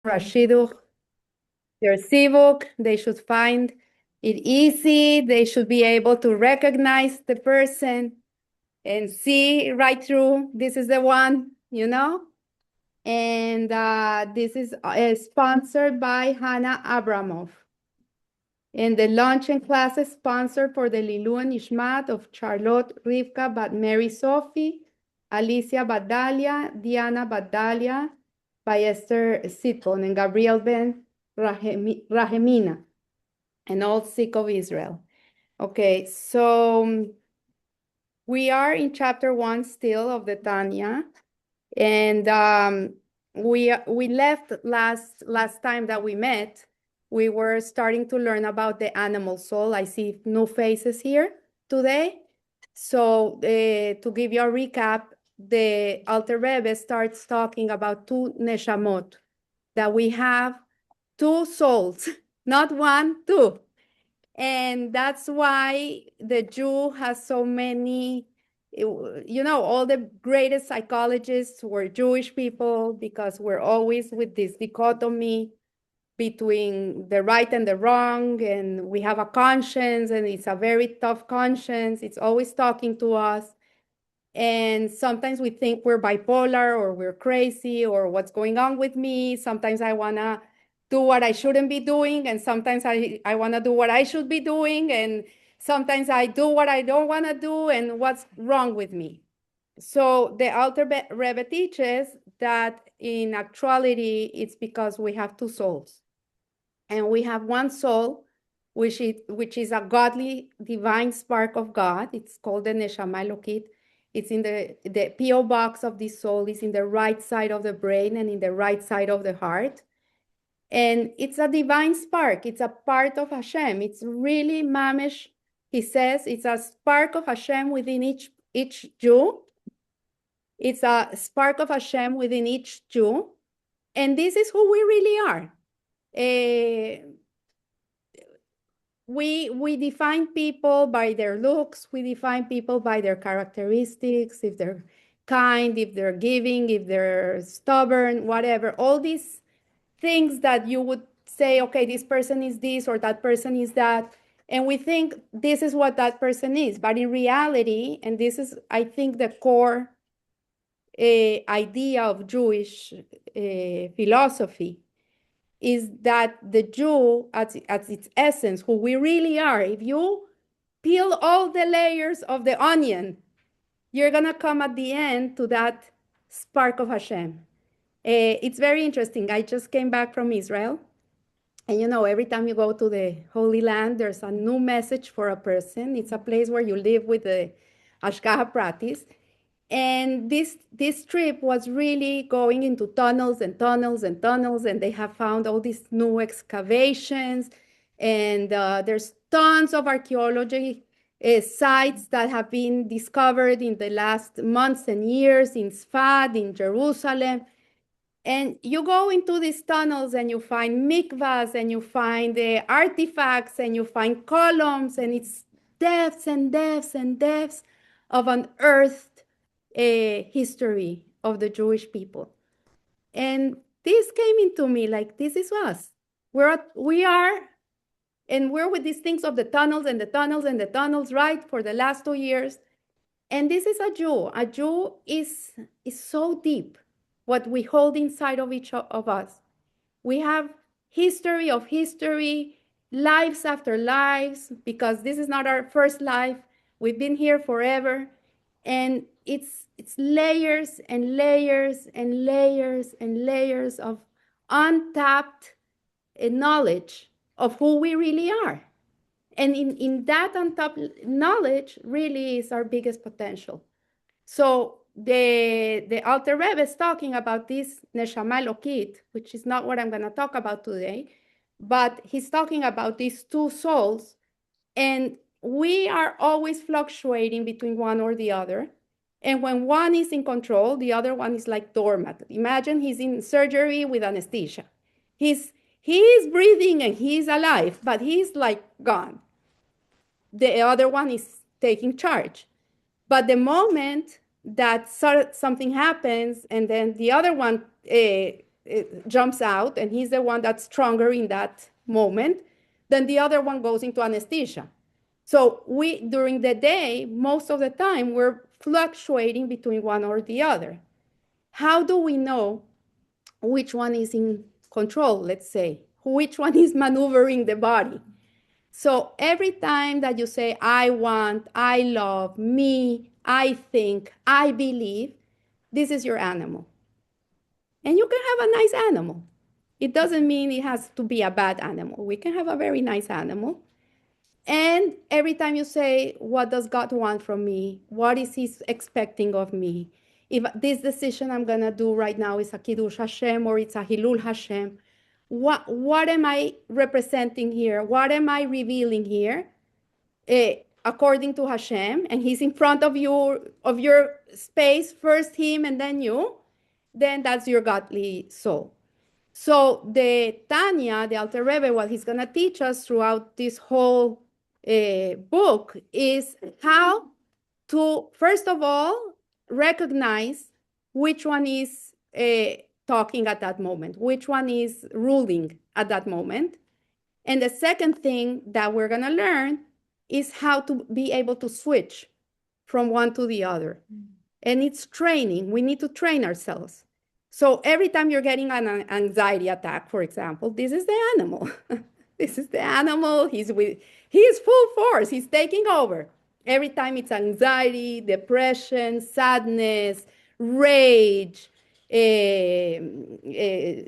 Rashidu, their sivuk, they should find it easy. They should be able to recognize the person and see right through. This is the one, And this is sponsored by Hannah Abramov. And the lunch and classes sponsored for the Lilu and Ishmat of Charlotte Rivka Bat Mary Sophie, Alicia Badalia, Diana Badalia, by Esther Sitbon and Gabriel Ben Rahemina, and all sick of Israel. Okay, so we are in chapter 1 still of the Tanya, and we left last time that we met. We were starting to learn about the animal soul. I see new faces here today. So to give you a recap, the Alter Rebbe starts talking about two neshamot, that we have two souls, not one, two. And that's why the Jew has so many, all the greatest psychologists were Jewish people, because we're always with this dichotomy between the right and the wrong, and we have a conscience, and it's a very tough conscience. It's always talking to us. And sometimes we think we're bipolar or we're crazy or what's going on with me. Sometimes I want to do what I shouldn't be doing. And sometimes I want to do what I should be doing. And sometimes I do what I don't want to do. And what's wrong with me? So the Alter Rebbe teaches that in actuality, it's because we have two souls. And we have one soul, which is a godly, divine spark of God. It's called the Neshama Elokit. It's in the P.O. box of the soul is in the right side of the brain and in the right side of the heart. And it's a divine spark. It's a part of Hashem. It's really mamish. He says it's a spark of Hashem within each Jew. It's a spark of Hashem within each Jew. And this is who we really are. We define people by their looks. We define people by their characteristics, if they're kind, if they're giving, if they're stubborn, whatever. All these things that you would say, okay, this person is this or that person is that. And we think this is what that person is. But in reality, and this is, I think, the core idea of Jewish philosophy, is that the Jew, at its essence, who we really are, if you peel all the layers of the onion, you're going to come at the end to that spark of Hashem. It's very interesting. I just came back from Israel. And every time you go to the Holy Land, there's a new message for a person. It's a place where you live with the Ashgaha practice. And this trip was really going into tunnels and tunnels and tunnels, and they have found all these new excavations, and there's tons of archaeology sites that have been discovered in the last months and years in Sfad, in Jerusalem. And you go into these tunnels and you find mikvahs and you find artifacts and you find columns, and it's depths and depths and depths of unearthed a history of the Jewish people. And this came into me like, this is us. We are, and we're with these things of the tunnels and the tunnels and the tunnels, right, for the last 2 years. And this is a Jew. A Jew is so deep, what we hold inside of each of us. We have history of history, lives after lives, because this is not our first life. We've been here forever. And it's layers and layers and layers and layers of untapped knowledge of who we really are. And in that untapped knowledge really is our biggest potential. So the Alter Rebbe is talking about this Neshama Elokit, which is not what I'm going to talk about today, but he's talking about these two souls, and we are always fluctuating between one or the other. And when one is in control, the other one is like doormat. Imagine he's in surgery with anesthesia. He is breathing and he's alive, but he's like gone. The other one is taking charge. But the moment that something happens and then the other one jumps out, and he's the one that's stronger in that moment, then the other one goes into anesthesia. So we, during the day, most of the time, we're fluctuating between one or the other. How do we know which one is in control, let's say? Which one is maneuvering the body? So every time that you say, I want, I love, me, I think, I believe, this is your animal. And you can have a nice animal. It doesn't mean it has to be a bad animal. We can have a very nice animal. And every time you say, what does God want from me? What is he expecting of me? If this decision I'm going to do right now is a Kiddush Hashem or it's a Hilul Hashem, what am I representing here? What am I revealing here? According to Hashem, and he's in front of your space, first him and then you, then that's your godly soul. So the Tanya, the Alter Rebbe, what he's going to teach us throughout this whole book is how to, first of all, recognize which one is talking at that moment, which one is ruling at that moment. And the second thing that we're going to learn is how to be able to switch from one to the other. And it's training. We need to train ourselves. So every time you're getting an anxiety attack, for example, this is the animal. This is the animal. He's full force. He's taking over. Every time it's anxiety, depression, sadness, rage,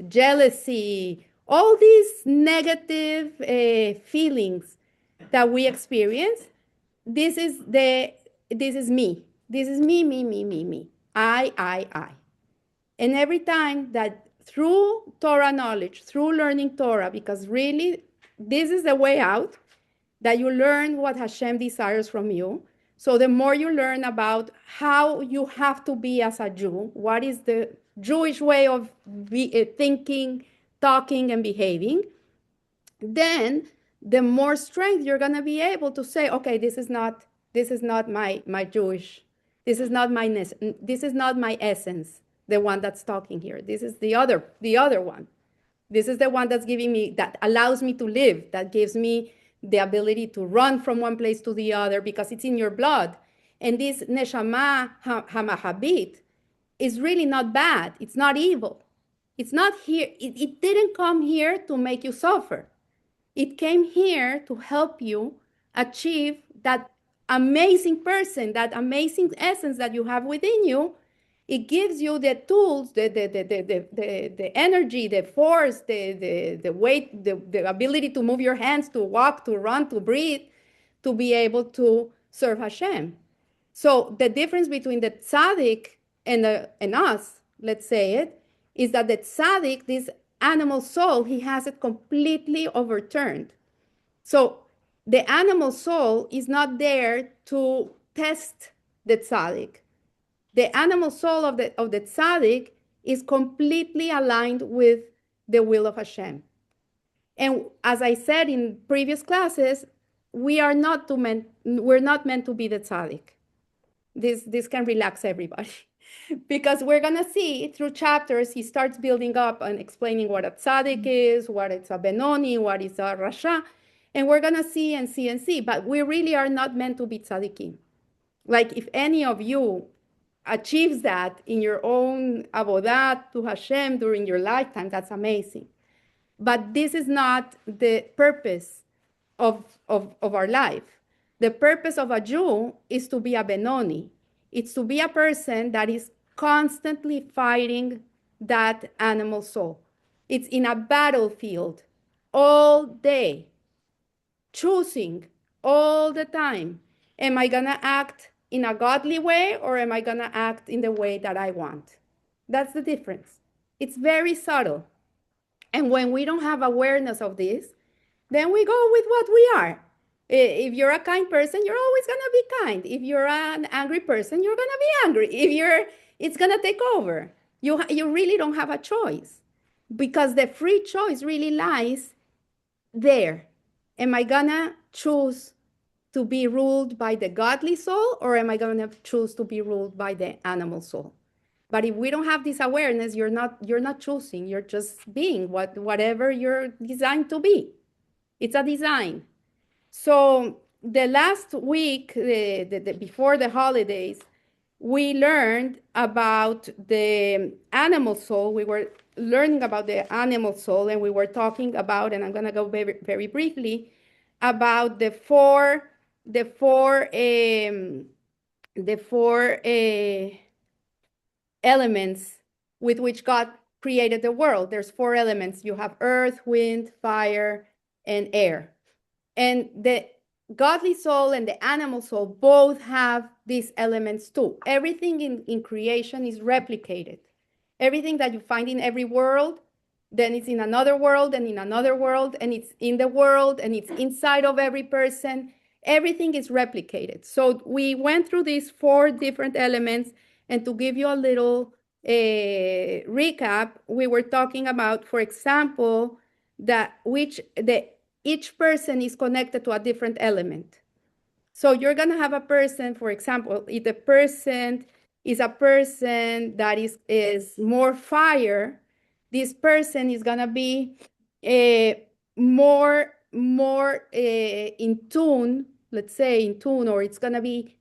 jealousy, all these negative feelings that we experience. This is me. This is me, me. I. And every time that through Torah knowledge, through learning Torah, because really this is the way out, that you learn what Hashem desires from you. So the more you learn about how you have to be as a Jew, what is the Jewish way of thinking, talking, and behaving, then the more strength you're going to be able to say, okay, this is not my Jewish, this is not my essence, the one that's talking here. This is the other one. This is the one that's giving me, that allows me to live, that gives me the ability to run from one place to the other because it's in your blood. And this neshama hamahabit is really not bad. It's not evil. It's not here. It didn't come here to make you suffer. It came here to help you achieve that amazing person, that amazing essence that you have within you. It gives you the tools, the energy, the force, the weight, the ability to move your hands, to walk, to run, to breathe, to be able to serve Hashem. So the difference between the tzaddik and us, let's say it, is that the tzaddik, this animal soul, he has it completely overturned. So the animal soul is not there to test the tzaddik. The animal soul of the tzaddik is completely aligned with the will of Hashem. And as I said in previous classes, we're not meant to be the tzaddik. This can relax everybody. Because we're going to see through chapters, he starts building up and explaining what a tzaddik is, what it's a benoni, what is a rasha. And we're going to see and see and see. But we really are not meant to be tzaddikim. Like if any of you achieves that in your own avodah to Hashem during your lifetime, that's amazing. But this is not the purpose of our life. The purpose of a Jew is to be a benoni. It's to be a person that is constantly fighting that animal soul. It's in a battlefield all day, choosing all the time. Am I going to act in a godly way, or am I going to act in the way that I want? That's the difference. It's very subtle. And when we don't have awareness of this, then we go with what we are. If you're a kind person, you're always going to be kind. If you're an angry person, you're going to be angry. It's going to take over. You really don't have a choice, because the free choice really lies there. Am I going to choose to be ruled by the godly soul, or am I going to choose to be ruled by the animal soul? But if we don't have this awareness, you're not choosing. You're just being whatever you're designed to be. It's a design. So the last week, before the holidays, we learned about the animal soul. We were learning about the animal soul, and we were talking about, and I'm going to go very, very briefly, about the four elements with which God created the world. There's four elements. You have earth, wind, fire, and air. And the godly soul and the animal soul both have these elements too. Everything in creation is replicated. Everything that you find in every world, then it's in another world and in another world, and it's in the world and it's inside of every person. Everything is replicated. So we went through these four different elements, and to give you a little recap, we were talking about, for example, each person is connected to a different element. So you're going to have a person, for example, if the person is a person that is more fire, this person is going to be more in tune, let's say in tune, or it's going to be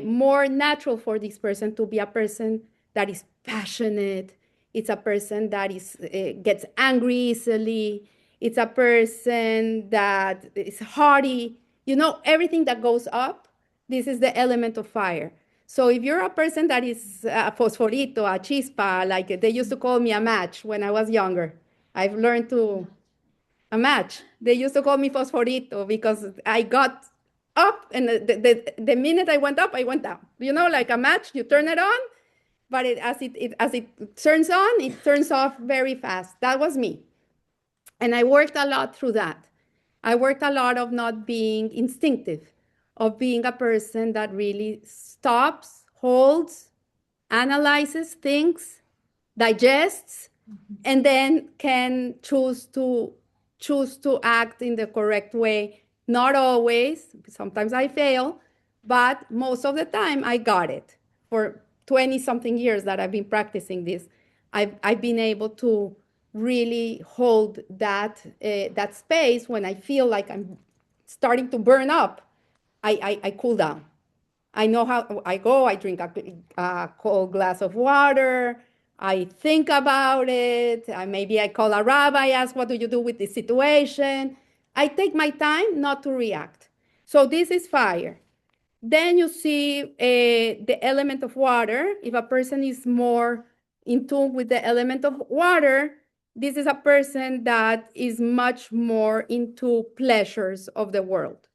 more natural for this person to be a person that is passionate. It's a person that gets angry easily. It's a person that is haughty. Everything that goes up, this is the element of fire. So if you're a person that is a fosforito, a chispa, like they used to call me a match when I was younger, I've learned to a match. They used to call me fosforito because I got up, and the minute I went up, I went down. Like a match, you turn it on, but as it turns on, it turns off very fast. That was me. And I worked a lot through that. I worked a lot of not being instinctive, of being a person that really stops, holds, analyzes, thinks, digests, and then can choose to act in the correct way. Not always. Sometimes I fail, but most of the time I got it. For 20 something years that I've been practicing this, I've been able to really hold that space. When I feel like I'm starting to burn up, I cool down. I know how I go. I drink a cold glass of water. I think about it. Maybe I call a rabbi, ask, what do you do with this situation? I take my time not to react. So this is fire. Then you see the element of water. If a person is more in tune with the element of water, this is a person that is much more into pleasures of the world.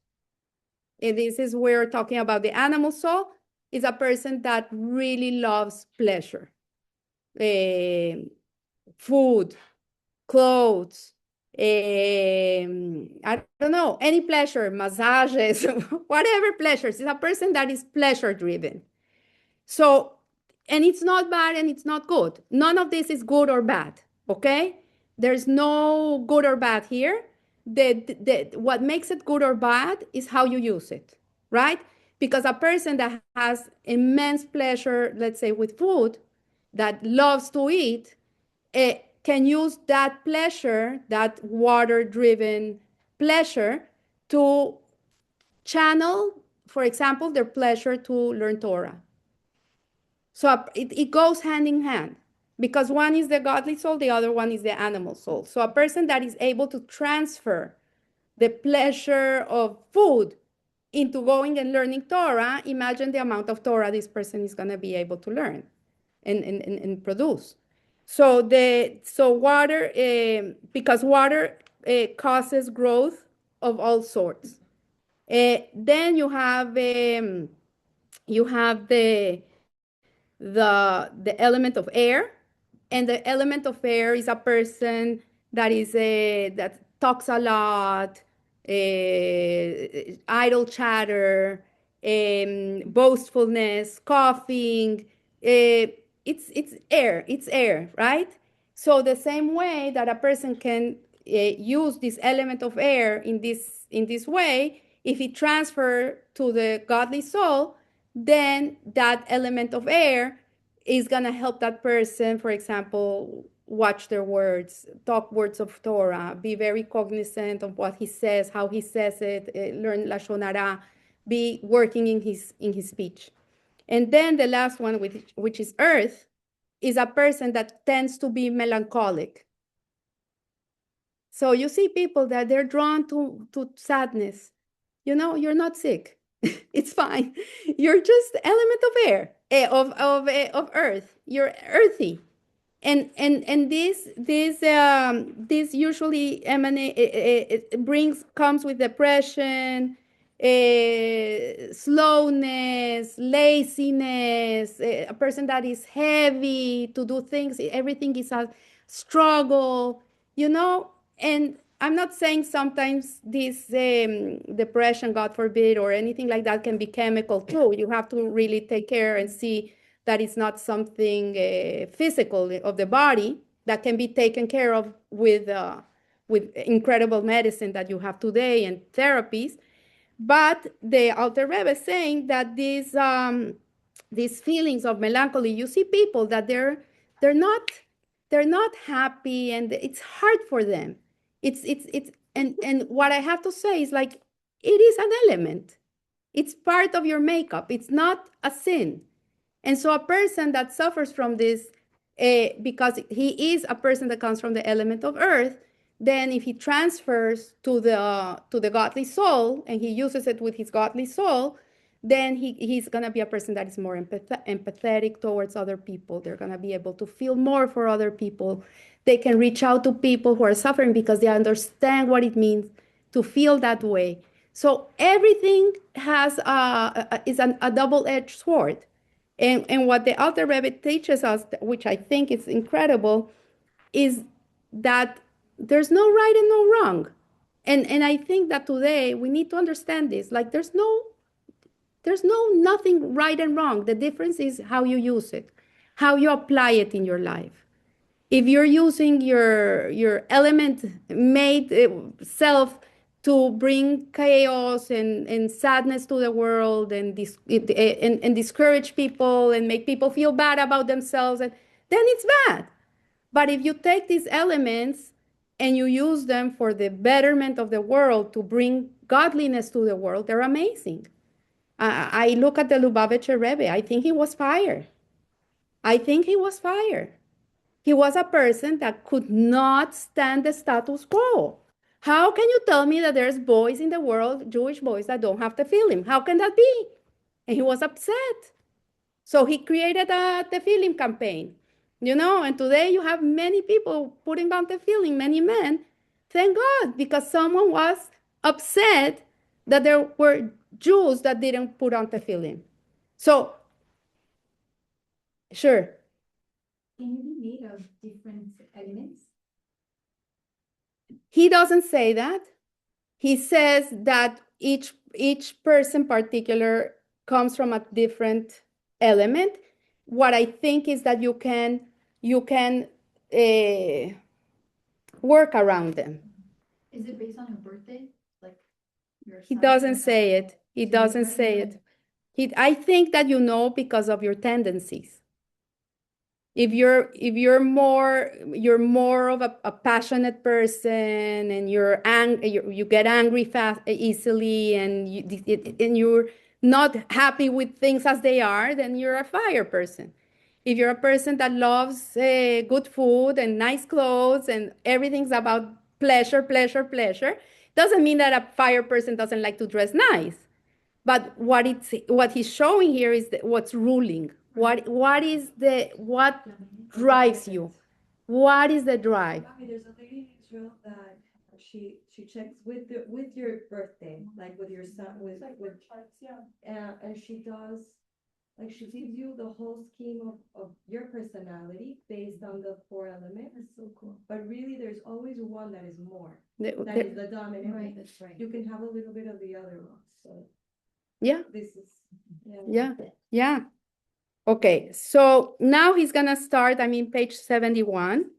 And this is where we're talking about the animal soul, is a person that really loves pleasure. Food, clothes, I don't know, any pleasure, massages, whatever pleasures. It's a person that is pleasure driven. So, and it's not bad and it's not good. None of this is good or bad, okay? There's no good or bad here. What makes it good or bad is how you use it, right? Because a person that has immense pleasure, let's say with food, that loves to eat, can use that pleasure, that water-driven pleasure, to channel, for example, their pleasure to learn Torah. So it goes hand in hand, because one is the godly soul, the other one is the animal soul. So a person that is able to transfer the pleasure of food into going and learning Torah, imagine the amount of Torah this person is going to be able to learn and produce. So water, because water causes growth of all sorts. Then you have the element of air, and the element of air is a person that talks a lot, idle chatter, boastfulness, coughing. It's air, right? So the same way that a person can use this element of air in this way, if it transfer to the godly soul, then that element of air is going to help that person, for example, watch their words, talk words of Torah, be very cognizant of what he says, how he says it, learn Lashon Hara, be working in his speech. And then the last one, which is earth, is a person that tends to be melancholic. So you see people that they're drawn to sadness. You know, you're not sick. It's fine. You're just element of air, of earth. You're earthy. And this usually emanate it brings comes with depression, slowness, laziness, a person that is heavy to do things, everything is a struggle, you know. And I'm not saying sometimes this depression, God forbid, or anything like that can be chemical too. You have to really take care and see that it's not something physical of the body that can be taken care of with incredible medicine that you have today and therapies. But the Alter Rebbe is saying that these feelings of melancholy, you see people that they're not they're not happy and it's hard for them. It's and what I have to say is like it is an element. It's part of your makeup. It's not a sin. And so a person that suffers from this, because he is a person that comes from the element of earth, then if he transfers to the godly soul and he uses it with his godly soul, then he's going to be a person that is more empathetic towards other people. They're going to be able to feel more for other people. They can reach out to people who are suffering because they understand what it means to feel that way. So everything is a double-edged sword. And what the Alter Rebbe teaches us, which I think is incredible, is that there's no right and no wrong. And I think that today we need to understand this. Like there's nothing right and wrong. The difference is how you use it, how you apply it in your life. If you're using your element made self to bring chaos and sadness to the world and discourage people and make people feel bad about themselves, and then it's bad. But if you take these elements and you use them for the betterment of the world to bring godliness to the world, they're amazing. I look at the Lubavitcher Rebbe. I think he was fire. I think he was fire. He was a person that could not stand the status quo. How can you tell me that there's boys in the world, Jewish boys, that don't have tefillin? How can that be? And he was upset. So he created a tefillin campaign, you know, and today you have many people putting on tefillin, many men. Thank God, because someone was upset that there were Jews that didn't put on tefillin. So, sure. Can you be made of different elements? He doesn't say that. He says that each person particular comes from a different element. What I think is that you can work around them. Is it based on your birthday? Like He doesn't say it. He doesn't say it. I think that you know because of your tendencies. If you're more of a passionate person and you get angry fast easily and you're not happy with things as they are, then you're a fire person. If you're a person that loves good food and nice clothes and everything's about pleasure, pleasure, pleasure, doesn't mean that a fire person doesn't like to dress nice. But what he's showing here is what's ruling. What drives you? What is the drive? There's a lady in Israel that she checks with your birthday, like with your son, with and she does, like she gives you the whole scheme of your personality based on the four elements. That's so cool. But really, there's always one that is more. The- That the- is the dominant. Right, one. that's right. You can have a little bit of the other ones. So yeah, this is yeah, yeah. Okay, so now he's gonna start, I'm in page 71.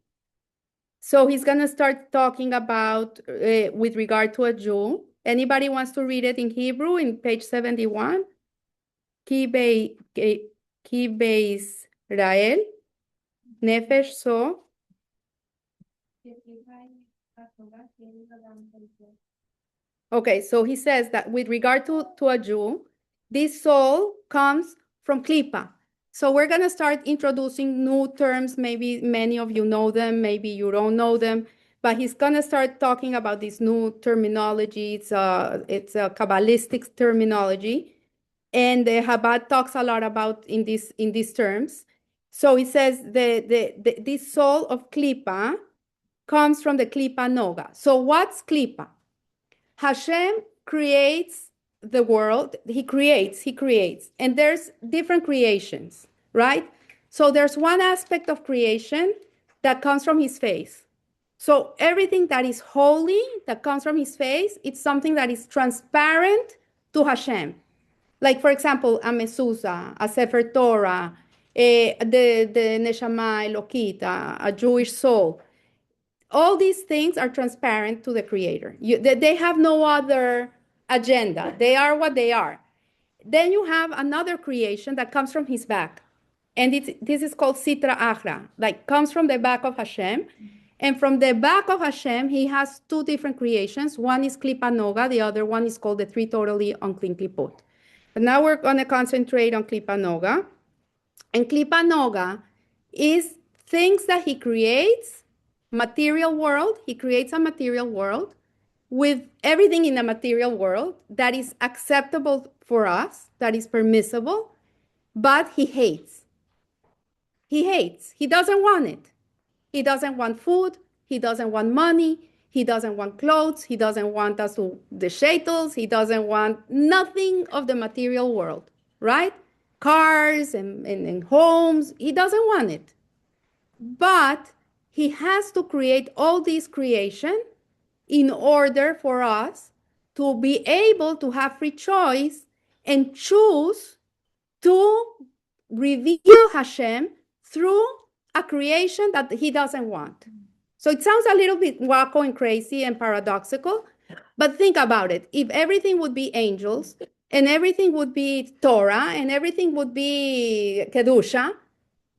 So he's gonna start talking about, with regard to a Jew. Anybody wants to read it in Hebrew in page 71? Ki beis Rael, Nefesh, so. Okay, so he says that with regard to a Jew, this soul comes from klipa. So we're going to start introducing new terms. Maybe many of you know them, maybe you don't know them, but he's going to start talking about this new terminology. It's a Kabbalistic terminology, and the Chabad talks a lot about in these terms. So he says this soul of klipa comes from the klipa noga. So what's klipa? Hashem creates the world. He creates. And there's different creations, right? So there's one aspect of creation that comes from his face. So everything that is holy, that comes from his face, it's something that is transparent to Hashem. Like, for example, a mezuzah, a Sefer Torah, the Neshama Elokit, a Jewish soul. All these things are transparent to the creator. They have no other agenda. They are what they are. Then you have another creation that comes from his back. And this is called Sitra Achra, like comes from the back of Hashem. And from the back of Hashem, he has two different creations. One is Klipa Noga, the other one is called the three totally unclean Klipot. But now we're going to concentrate on Klipa Noga. And Klipa Noga is things that he creates, material world. He creates a material world with everything in the material world that is acceptable for us, that is permissible, but he hates. He hates. He doesn't want it. He doesn't want food. He doesn't want money. He doesn't want clothes. He doesn't want us to the shaitels. He doesn't want nothing of the material world, right? Cars and homes. He doesn't want it. But he has to create all these creation in order for us to be able to have free choice and choose to reveal Hashem through a creation that he doesn't want. So it sounds a little bit wacko and crazy and paradoxical, but think about it. If everything would be angels and everything would be Torah and everything would be Kedusha,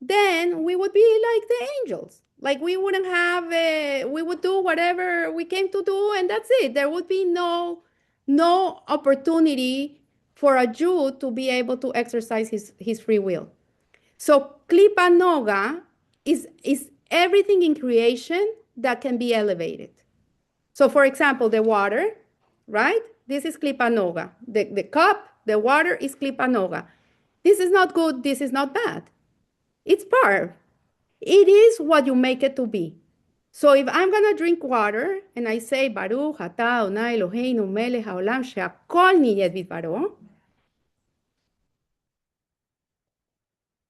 then we would be like the angels. Like we wouldn't have, we would do whatever we came to do and that's it. There would be no opportunity for a Jew to be able to exercise his free will. So Klipa Noga is everything in creation that can be elevated. So for example, the water, right? This is Klipa Noga. The cup, the water is Klipa Noga. This is not good, this is not bad. It's par. It is what you make it to be. So if I'm going to drink water and I say, Baruch atah Adonai Eloheinu melech haolam she'akol niyeh bidbaro,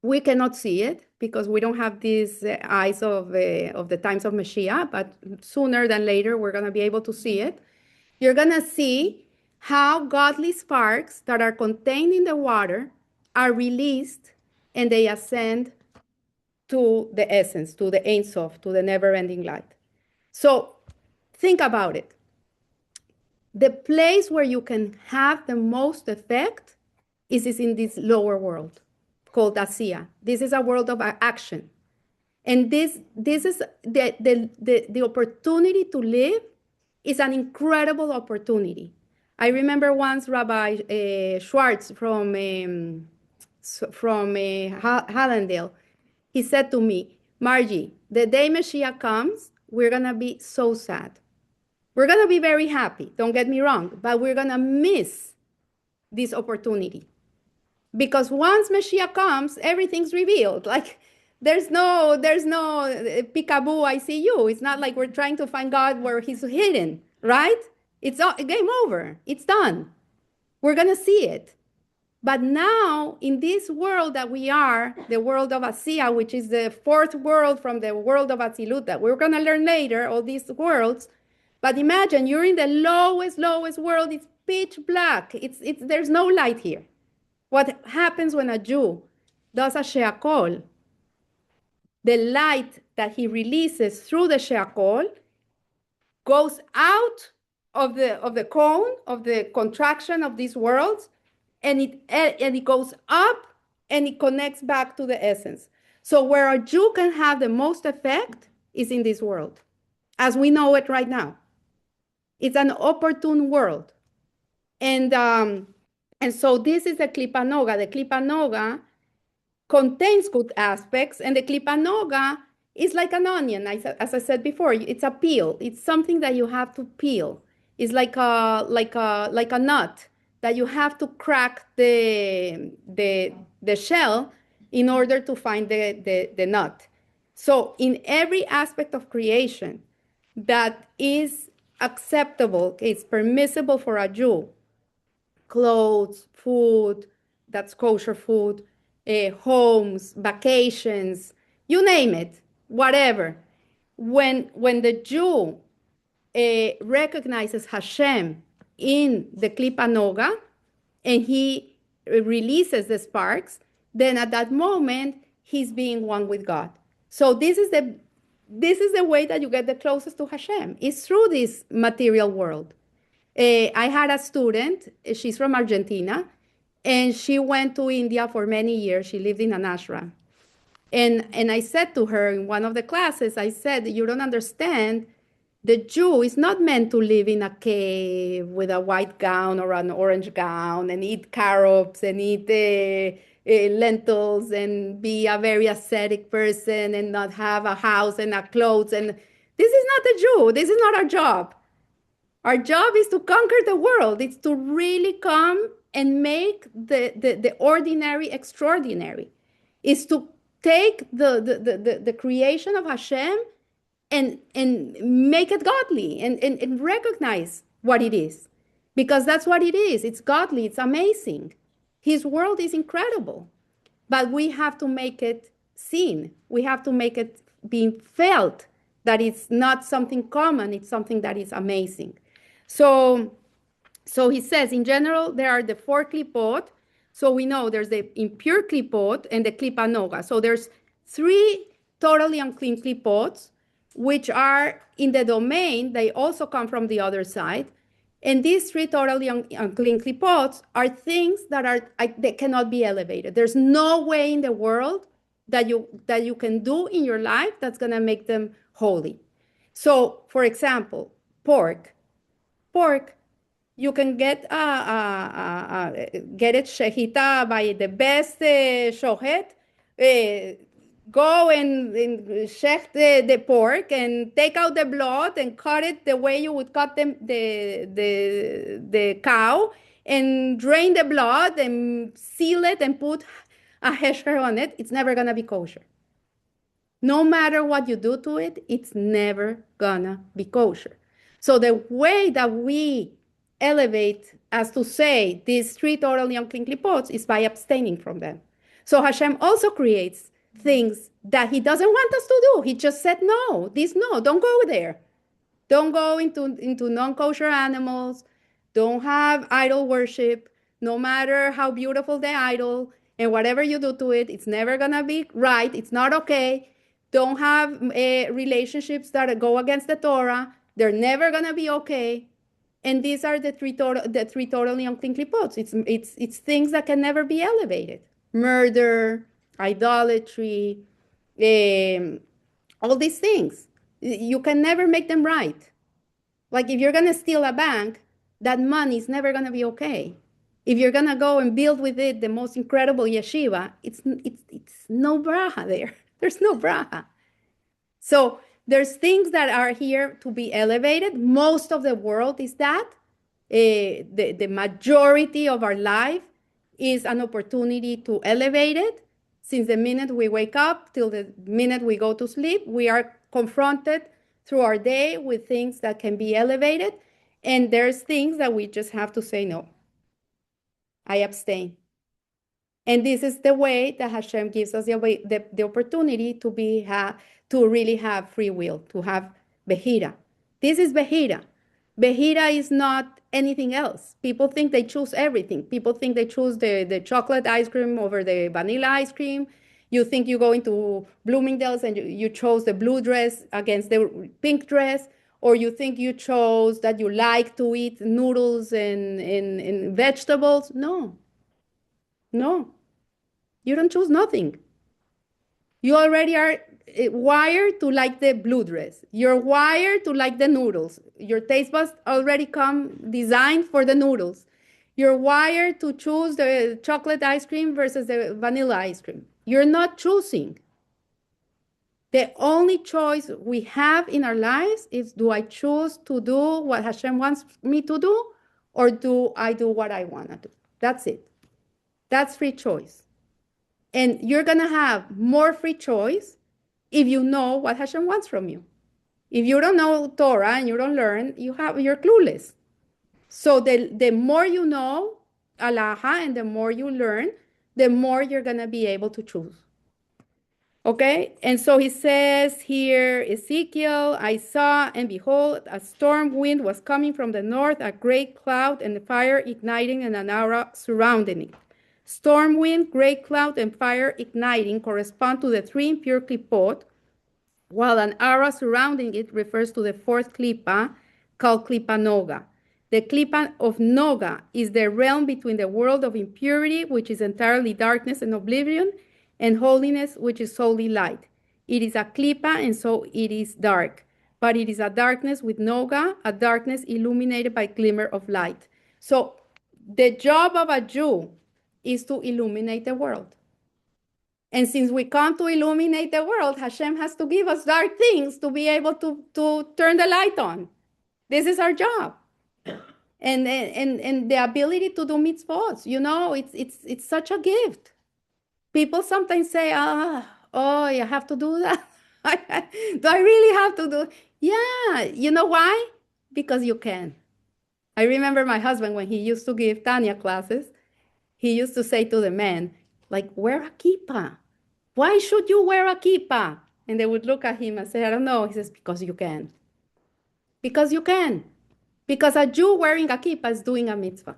we cannot see it because we don't have these eyes of the times of Mashiach, but sooner than later we're going to be able to see it. You're going to see how godly sparks that are contained in the water are released and they ascend to the essence, to the Ein Sof, to the never-ending light. So think about it. The place where you can have the most effect is in this lower world called Asiya. This is a world of action. And this is the opportunity to live is an incredible opportunity. I remember once Rabbi Schwartz from Hallandale, he said to me, Margie, the day Mashiach comes, we're going to be so sad. We're going to be very happy, don't get me wrong, but we're going to miss this opportunity. Because once Mashiach comes, everything's revealed. Like there's no peekaboo, I see you. It's not like we're trying to find God where he's hidden, right? It's game over. It's done. We're going to see it. But now, in this world that we are, the world of Asiya, which is the fourth world from the world of Atzilut, that we're going to learn later, all these worlds. But imagine, you're in the lowest world. It's pitch black. There's no light here. What happens when a Jew does a sheakol? The light that he releases through the sheakol goes out of the cone, of the contraction of these worlds, and it goes up and it connects back to the essence. So where a Jew can have the most effect is in this world, as we know it right now. It's an opportune world. And so this is the Klipa Noga. The Klipa Noga contains good aspects, and the Klipa Noga is like an onion, as I said before. It's a peel. It's something that you have to peel. It's like a nut that you have to crack the shell in order to find the nut. So in every aspect of creation that is acceptable, it's permissible for a Jew, clothes, food, that's kosher food, homes, vacations, you name it, whatever. When the Jew recognizes Hashem in the Klipa Noga and he releases the sparks, then at that moment he's being one with God. So this is the way that you get the closest to Hashem. It's through this material world. I had a student, she's from Argentina, and she went to India for many years. She lived in an ashram. And I said to her in one of the classes, I said, you don't understand. The Jew is not meant to live in a cave with a white gown or an orange gown and eat carrots and eat lentils and be a very ascetic person and not have a house and a clothes. And this is not the Jew. This is not our job. Our job is to conquer the world. It's to really come and make the ordinary extraordinary. It's to take the creation of Hashem and make it godly and recognize what it is. Because that's what it is. It's godly. It's amazing. His world is incredible. But we have to make it seen. We have to make it being felt that it's not something common. It's something that is amazing. So he says, in general, there are the 4 klipot. So we know there's the impure klipot and the klipa noga. So there's 3 totally unclean klipots, which are in the domain. They also come from the other side. And these 3 totally unclean klipots are things that they cannot be elevated. There's no way in the world that you can do in your life that's going to make them holy. So, for example, pork, you can get it shechita by the best shochet. Go and shech the pork and take out the blood and cut it the way you would cut the cow and drain the blood and seal it and put a hesher on it. It's never gonna be kosher. No matter what you do to it, it's never gonna be kosher. So the way that we elevate, as to say, these 3 totally unclean klipots is by abstaining from them. So Hashem also creates things that he doesn't want us to do. He just said, no, don't go there. Don't go into non-kosher animals. Don't have idol worship. No matter how beautiful the idol and whatever you do to it, it's never gonna be right. It's not okay. Don't have relationships that go against the Torah. They're never gonna be okay. And these are the 3 totally unclean klipots. It's things that can never be elevated. Murder, idolatry, all these things. You can never make them right. Like if you're gonna steal a bank, that money is never gonna be okay. If you're gonna go and build with it the most incredible yeshiva, it's no bracha there. There's no bracha. So there's things that are here to be elevated. Most of the world is that. The majority of our life is an opportunity to elevate it. Since the minute we wake up till the minute we go to sleep, we are confronted through our day with things that can be elevated. And there's things that we just have to say, no, I abstain. And this is the way that Hashem gives us the opportunity to really have free will, to have Behira. This is Behira. Behira is not anything else. People think they choose everything. People think they choose the chocolate ice cream over the vanilla ice cream. You think you go into Bloomingdale's and you chose the blue dress against the pink dress, or you think you chose that you like to eat noodles and vegetables. No, you don't choose nothing. You already are wired to like the blue dress. You're wired to like the noodles. Your taste buds already come designed for the noodles. You're wired to choose the chocolate ice cream versus the vanilla ice cream. You're not choosing. The only choice we have in our lives is, do I choose to do what Hashem wants me to do, or do I do what I want to do? That's it. That's free choice. And you're going to have more free choice if you know what Hashem wants from you. If you don't know Torah and you don't learn, you're clueless. So the more you know Halacha and the more you learn, the more you're going to be able to choose. Okay, and so he says here, Ezekiel, I saw, and behold, a storm wind was coming from the north, a great cloud and fire igniting, and an aura surrounding it. Storm wind, great cloud, and fire igniting correspond to the three impure klipot, while an aura surrounding it refers to the fourth klipa, called klipa noga. The klipa of noga is the realm between the world of impurity, which is entirely darkness and oblivion, and holiness, which is solely light. It is a klipa, and so it is dark. But it is a darkness with noga, a darkness illuminated by glimmer of light. So the job of a Jew is to illuminate the world. And since we come to illuminate the world, Hashem has to give us dark things to be able to turn the light on. This is our job. And the ability to do mitzvot, it's such a gift. People sometimes say, oh, you have to do that. Do I really have to do? Yeah, you know why? Because you can. I remember my husband, when he used to give Tanya classes, he used to say to the men, like, wear a kippah. Why should you wear a kippah? And they would look at him and say, I don't know. He says, because you can. Because you can. Because a Jew wearing a kippah is doing a mitzvah.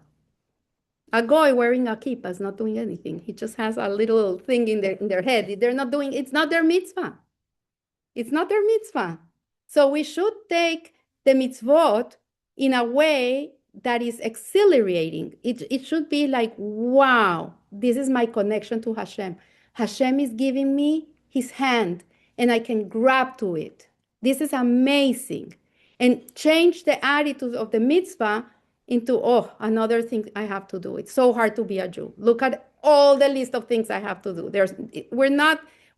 A goy wearing a kippah is not doing anything. He just has a little thing in their head. They're not doing, it's not their mitzvah. It's not their mitzvah. So we should take the mitzvot in a way that is exhilarating. It should be like, wow, this is my connection to Hashem. Hashem is giving me his hand and I can grab to it. This is amazing. And change the attitude of the mitzvah into, oh, another thing I have to do. It's so hard to be a Jew. Look at all the list of things I have to do.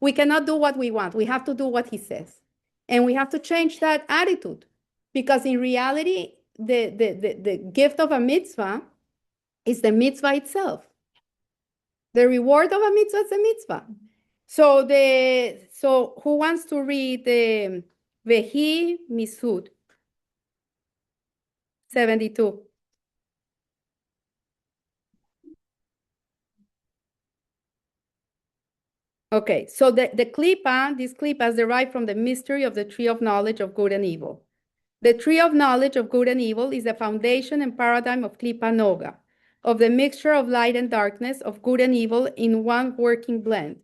We cannot do what we want. We have to do what he says. And we have to change that attitude. Because in reality, the gift of a mitzvah is the mitzvah itself. The reward of a mitzvah is a mitzvah. So who wants to read the Vehi Misud 72? Okay, so this klipa is derived from the mystery of the tree of knowledge of good and evil. The tree of knowledge of good and evil is the foundation and paradigm of klipa noga, of the mixture of light and darkness, of good and evil in one working blend.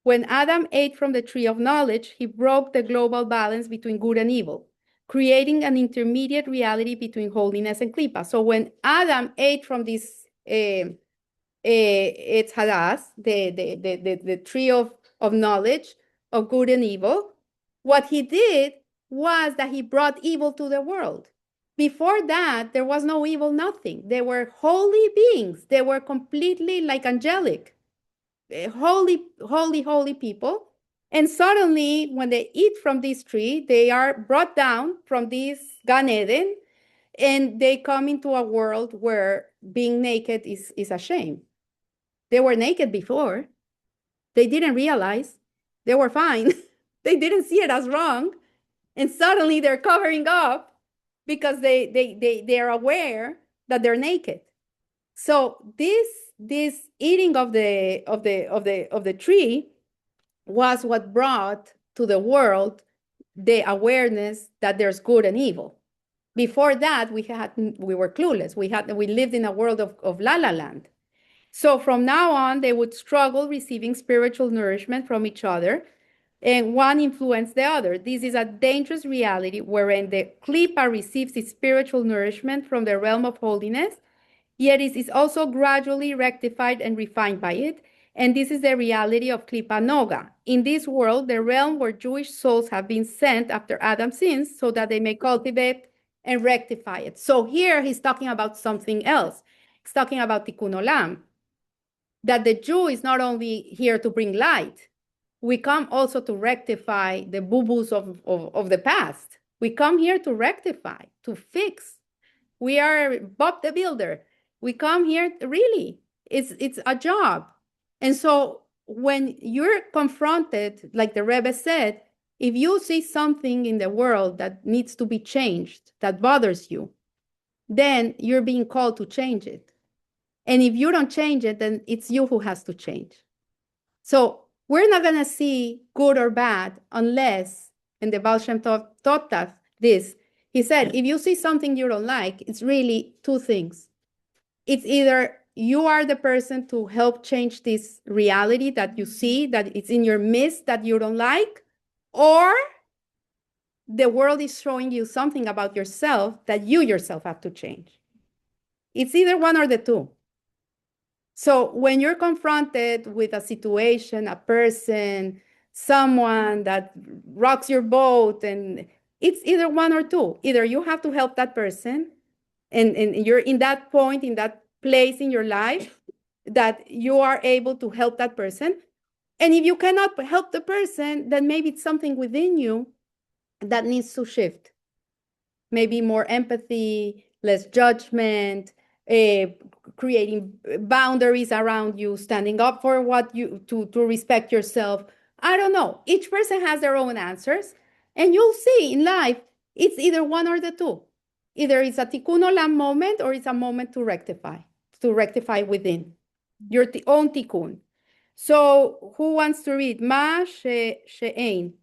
When Adam ate from the tree of knowledge, he broke the global balance between good and evil, creating an intermediate reality between holiness and klipa. So when Adam ate from this it's hadas, the tree of knowledge of good and evil, what he did was that he brought evil to the world. Before that, there was no evil, nothing. They were holy beings. They were completely like angelic, holy people. And suddenly, when they eat from this tree, they are brought down from this Gan Eden, and they come into a world where being naked is a shame. They were naked before. They didn't realize. They were fine. They didn't see it as wrong. And suddenly they're covering up because they are aware that they're naked. So this eating of the tree was what brought to the world the awareness that there's good and evil. Before that, we were clueless. We lived in a world of la la land. So from now on, they would struggle receiving spiritual nourishment from each other, and one influenced the other. This is a dangerous reality wherein the klipa receives its spiritual nourishment from the realm of holiness, yet it is also gradually rectified and refined by it, And this is the reality of Klipa Noga. In this world, the realm where Jewish souls have been sent after Adam sins so that they may cultivate and rectify it. So here he's talking about something else. He's talking about Tikkun Olam, that the Jew is not only here to bring light, we come also to rectify the boo-boos of the past. We come here to rectify, to fix. We are Bob the Builder. We come here, really, it's a job. And so when you're confronted, like the Rebbe said, if you see something in the world that needs to be changed, that bothers you, then you're being called to change it. And if you don't change it, then it's you who has to change. So we're not going to see good or bad unless, and the Baal Shem Tov taught us this. He said, if you see something you don't like, it's really two things. It's either you are the person to help change this reality that you see, that it's in your midst that you don't like, or the world is showing you something about yourself that you yourself have to change. It's either one or the two. So when you're confronted with a situation, a person, someone that rocks your boat, and it's either one or two. Either you have to help that person, and you're in that point, in that place in your life that you are able to help that person. And if you cannot help the person, then maybe it's something within you that needs to shift. Maybe more empathy, less judgment, creating boundaries around you, standing up for what you, to respect yourself. I don't know. Each person has their own answers. And you'll see in life, it's either one or the two. Either it's a tikkun olam moment or it's a moment to rectify within your own tikkun. So who wants to read? Ma she'ein.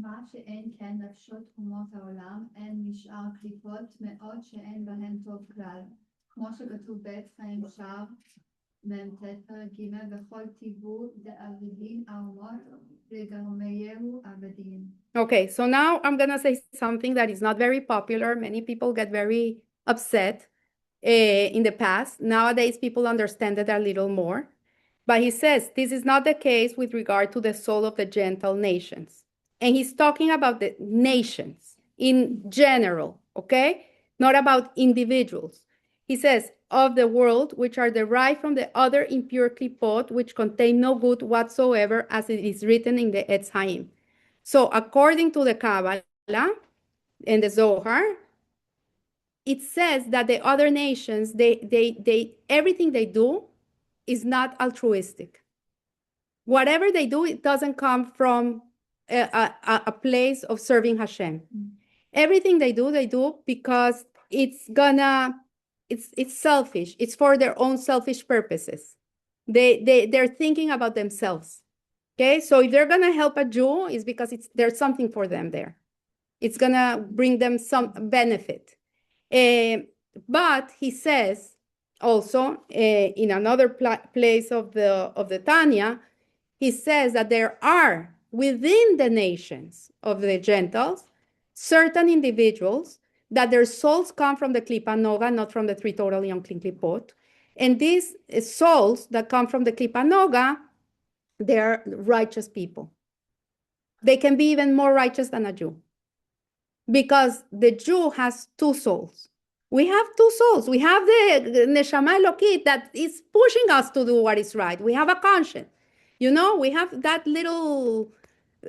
מה שאין כן נפשות אומות העולם, אין משאר קליפות מאוד שאין בהן טוב כלל. כמו שכתוב בית חיים שער, מ"ט פרק ג' וכל טיבו דאבדין האומות וגרמייהו עבדין. Okay, so now I'm going to say something that is not very popular. Many people get very upset in the past. Nowadays, people understand it a little more. But he says this is not the case with regard to the soul of the Gentile nations. And he's talking about the nations in general, okay? Not about individuals. He says, of the world, which are derived from the other impure klipot, which contain no good whatsoever, as it is written in the Etz Haim. So according to the Kabbalah and the Zohar, it says that the other nations, they everything they do is not altruistic. Whatever they do, it doesn't come from a place of serving Hashem. Everything they do because it's selfish. It's for their own selfish purposes. They're thinking about themselves. Okay, so if they're gonna help a Jew, it's because there's something for them there. It's gonna bring them some benefit. But he says also in another place of the Tanya, he says that there are within the nations of the Gentiles certain individuals that their souls come from the Klipa Noga, not from the three totally unclean Klipot. And these souls that come from the Klipa Noga, they're righteous people. They can be even more righteous than a Jew. Because the Jew has two souls. We have two souls. We have the Neshama Elokit that is pushing us to do what is right. We have a conscience. You know, we have that little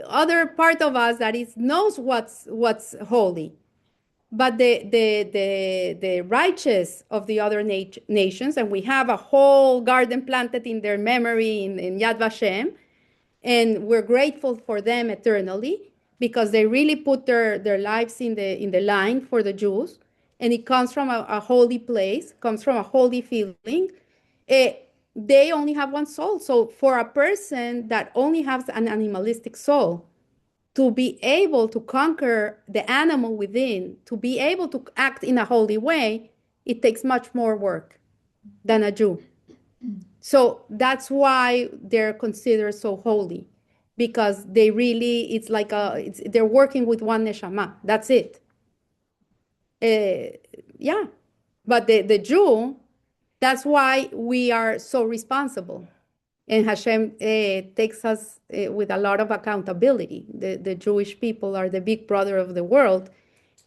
other part of us that knows what's holy. But the righteous of the other nations, and we have a whole garden planted in their memory in Yad Vashem, and we're grateful for them eternally because they really put their lives in the line for the Jews, and it comes from a holy place, comes from a holy feeling. They only have one soul. So for a person that only has an animalistic soul, to be able to conquer the animal within, to be able to act in a holy way, it takes much more work than a Jew. So that's why they're considered so holy, because they really, it's like they're working with one neshama. That's it. Yeah. But the Jew, That's why we are so responsible. And Hashem takes us with a lot of accountability. The Jewish people are the big brother of the world,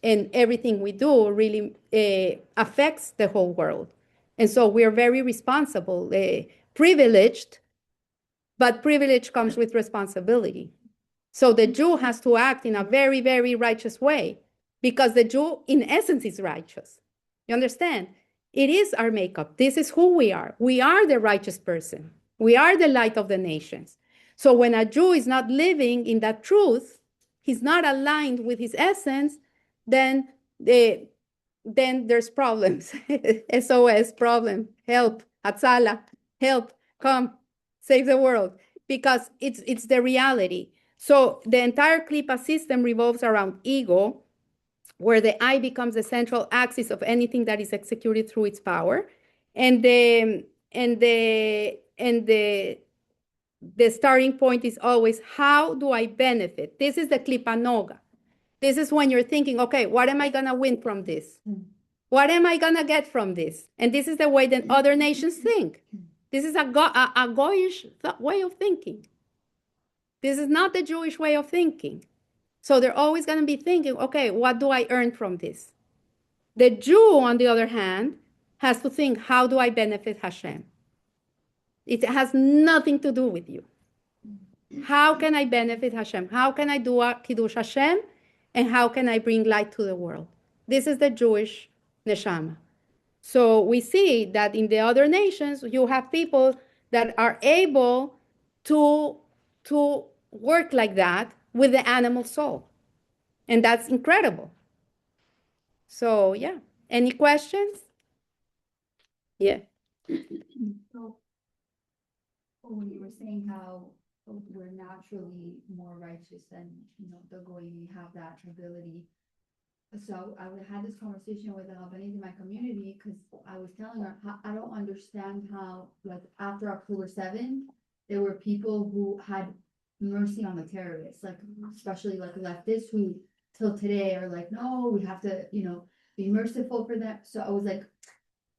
and everything we do really affects the whole world. And so we are very responsible, privileged, but privilege comes with responsibility. So the Jew has to act in a very, very righteous way because the Jew, in essence, is righteous. You understand? It is our makeup. This is who we are. We are the righteous person. We are the light of the nations. So when a Jew is not living in that truth, he's not aligned with his essence, then there's problems. SOS, problem, help, Hatzala, help, come, save the world, because it's the reality. So the entire Klipa system revolves around ego, where the I becomes the central axis of anything that is executed through its power, and the starting point is always, how do I benefit? This is the Klipa Noga. This is when you're thinking, okay, what am I gonna win from this? What am I gonna get from this? And this is the way that other nations think. This is a Goyish way of thinking. This is not the Jewish way of thinking. So they're always going to be thinking, okay, what do I earn from this? The Jew, on the other hand, has to think, how do I benefit Hashem? It has nothing to do with you. How can I benefit Hashem? How can I do a Kiddush Hashem? And how can I bring light to the world? This is the Jewish neshama. So we see that in the other nations, you have people that are able to work like that with the animal soul. And that's incredible. So, yeah. Any questions? Yeah. So, when you were saying how we're naturally more righteous than, the goy, we have that ability. So I had this conversation with a Rabbanit in my community because I was telling her, I don't understand how, like, after October 7th, there were people who had mercy on the terrorists, like, especially like leftists who till today are like, no, we have to, be merciful for them. So I was like,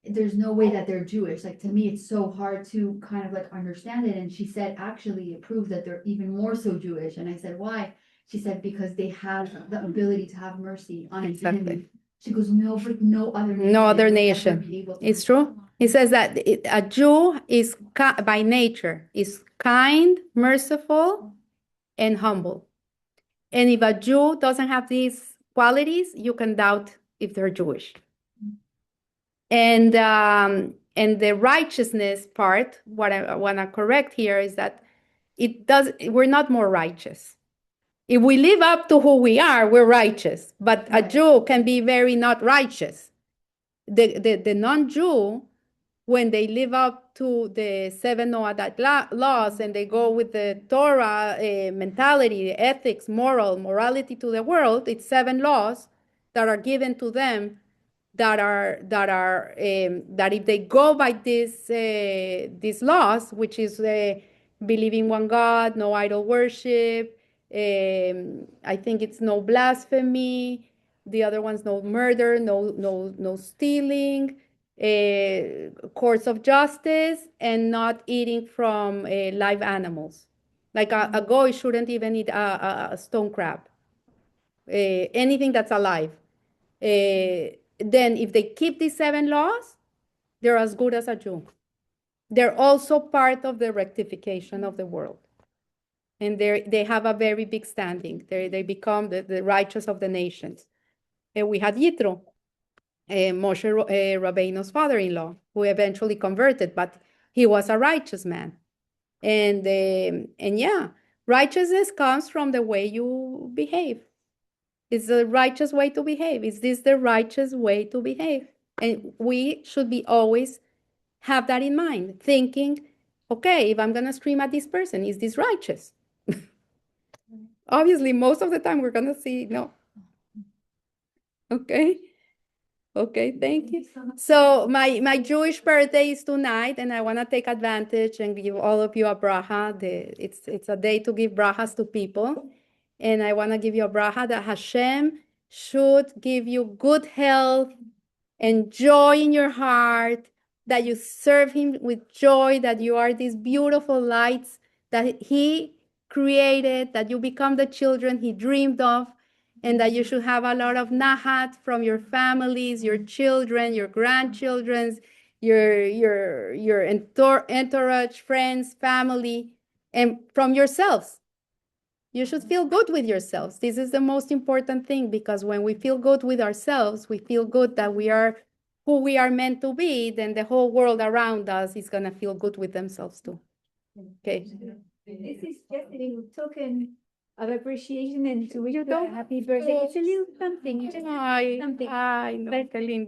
there's no way that they're Jewish. Like, to me, it's so hard to kind of like understand it. And she said, actually, it proves that they're even more so Jewish. And I said, why? She said, because they have the ability to have mercy on its enemy. She goes, no, but no other nation. It's true. He says that a Jew is by nature is kind, merciful, and humble. And if a Jew doesn't have these qualities, you can doubt if they're Jewish. And the righteousness part, what I want to correct here is that we're not more righteous. If we live up to who we are, we're righteous. But a Jew can be very not righteous. The non-Jew, when they live up to the 7 Noadat laws and they go with the Torah mentality, ethics, morality to the world, it's 7 laws that are given to them that if they go by these laws, which is believing one God, no idol worship, I think it's no blasphemy. The other one's no murder, no stealing, courts of justice, and not eating from live animals. Like a goy shouldn't even eat a stone crab, anything that's alive. Then if they keep these 7 laws, they're as good as a Jew. They're also part of the rectification of the world. And they have a very big standing. They become the righteous of the nations. And we had Yitro, Moshe Rabbeinu's father-in-law, who eventually converted, but he was a righteous man. And yeah, righteousness comes from the way you behave. It's the righteous way to behave. Is this the righteous way to behave? And we should be always have that in mind, thinking, okay, if I'm going to scream at this person, is this righteous? Obviously, most of the time we're going to see no. Okay. Okay, thank you. So my Jewish birthday is tonight, and I want to take advantage and give all of you a bracha. It's a day to give brachas to people. And I want to give you a bracha that Hashem should give you good health and joy in your heart that you serve him with joy, that you are these beautiful lights that he created, that you become the children he dreamed of, and that you should have a lot of nahat from your families, your children, your grandchildren, your entourage, friends, family, and from yourselves. You should feel good with yourselves. This is the most important thing, because when we feel good with ourselves, we feel good that we are who we are meant to be, then the whole world around us is going to feel good with themselves too. Okay. This is just a little token of appreciation and to wish you a happy birthday. It's a little something. Just something. Ay, no, qué lindo.